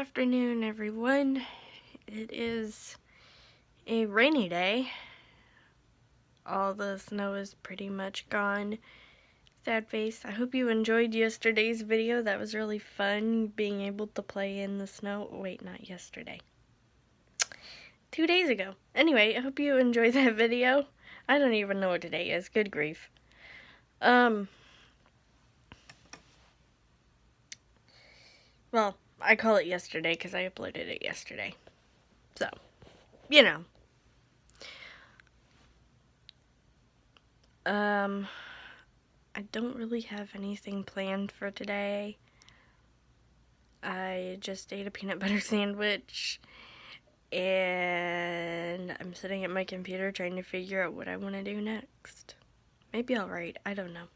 afternoon, everyone. It is a rainy day. All the snow is pretty much gone. Sad face. I hope you enjoyed yesterday's video. That was really fun, being able to play in the snow. Wait, not yesterday. 2 days ago. Anyway, I hope you enjoyed that video. I don't even know what today is. Good grief. Well, I call it yesterday because I uploaded it yesterday. So, you know. I don't really have anything planned for today. I just ate a peanut butter sandwich, and I'm sitting at my computer trying to figure out what I want to do next. Maybe I'll write, I don't know.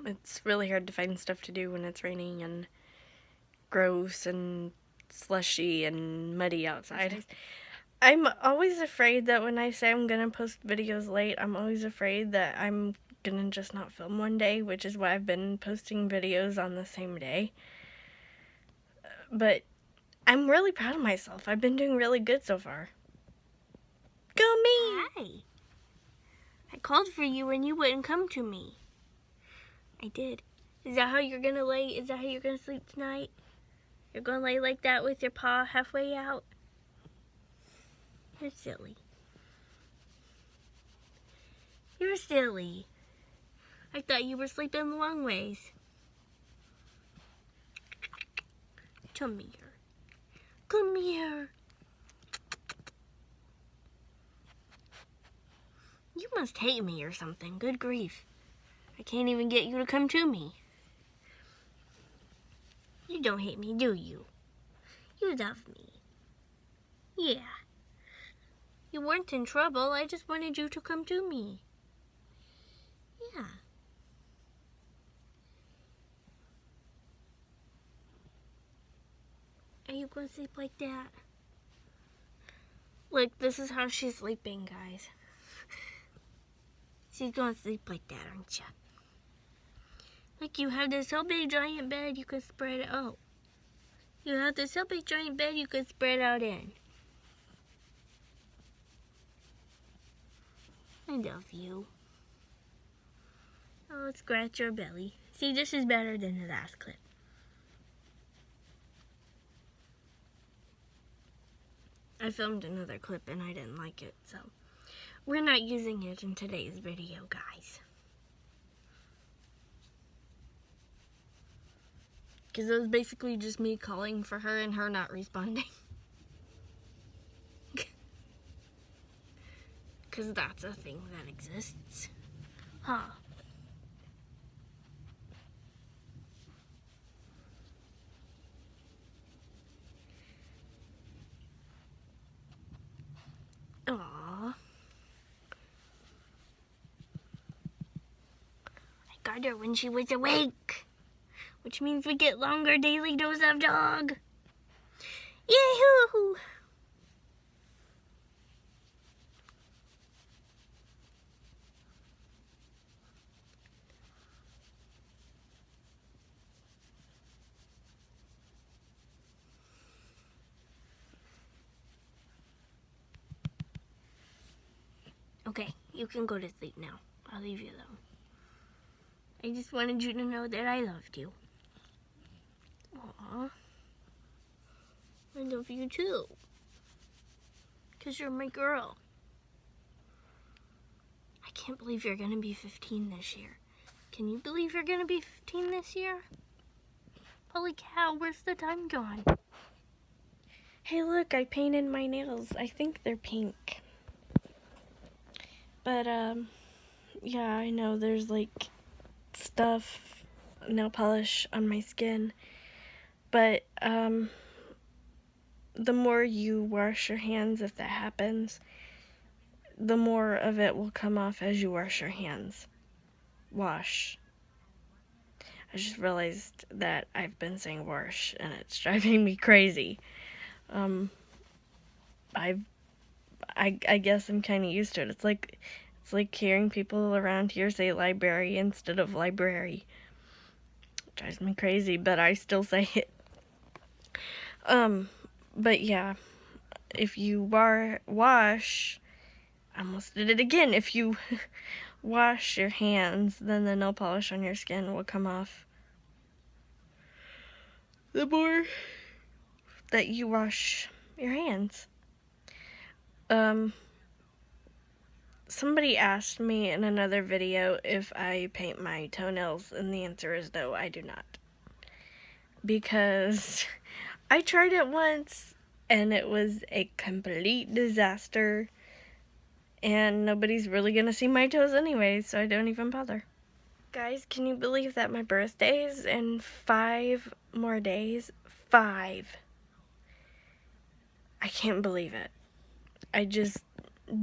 It's really hard to find stuff to do when it's raining and gross and slushy and muddy outside. I'm always afraid that when I say I'm gonna post videos late, I'm always afraid that I'm gonna just not film one day, which is why I've been posting videos on the same day. But I'm really proud of myself. I've been doing really good so far. Go me! Hi. I called for you and you wouldn't come to me. I did. Is that how you're gonna lay? Is that how you're gonna sleep tonight? You're gonna lay like that with your paw halfway out? You're silly. You're silly. I thought you were sleeping long ways. Come here. Come here. You must hate me or something. Good grief. I can't even get you to come to me. You don't hate me, do you? You love me. Yeah. You weren't in trouble. I just wanted you to come to me. Yeah. Are you going to sleep like that? Look, this is how she's sleeping, guys. She's going to sleep like that, aren't you? Like, you have this whole big giant bed you could spread out. You have this whole big giant bed you could spread out in. I love you. Oh, let's scratch your belly. See, this is better than the last clip. I filmed another clip and I didn't like it, so we're not using it in today's video, guys. Because it was basically just me calling for her and her not responding. Because that's a thing that exists. Huh. Aww. I got her when she was awake. Which means we get longer daily dose of dog. Yahoo! Okay, you can go to sleep now. I'll leave you alone. I just wanted you to know that I loved you. Aww. I love you too. Because you're my girl. I can't believe you're going to be 15 this year. Can you believe you're going to be 15 this year? Holy cow, where's the time gone? Hey, look, I painted my nails. I think they're pink. But, yeah, I know there's, like, stuff, nail polish on my skin. But, the more you wash your hands, if that happens, the more of it will come off as you wash your hands. Wash. I just realized that I've been saying wash, and it's driving me crazy. I guess I'm kind of used to it. It's like hearing people around here say library instead of library. Drives me crazy, but I still say it. But yeah, if you wash, I almost did it again. If you wash your hands, then the nail polish on your skin will come off. The more that you wash your hands. Somebody asked me in another video if I paint my toenails, and the answer is no, I do not. Because I tried it once, and it was a complete disaster, and nobody's really gonna see my toes anyway, so I don't even bother. Guys, can you believe that my birthday is in 5 more days? 5. I can't believe it.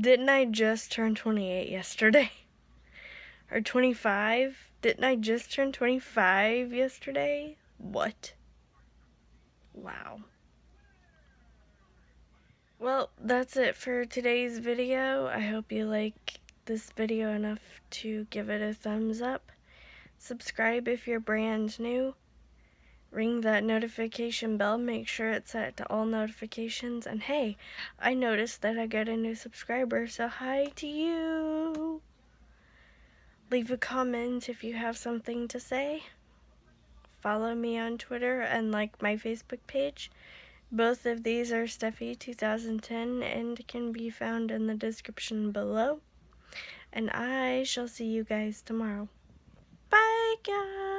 Didn't I just turn 28 yesterday? Or 25? Didn't I just turn 25 yesterday? What? Wow. Well, that's it for today's video. I hope you like this video enough to give it a thumbs up. Subscribe if you're brand new. Ring that notification bell, make sure it's set to all notifications, and hey, I noticed that I got a new subscriber, so hi to you! Leave a comment if you have something to say. Follow me on Twitter and like my Facebook page. Both of these are Steffi2010 and can be found in the description below. And I shall see you guys tomorrow. Bye, guys!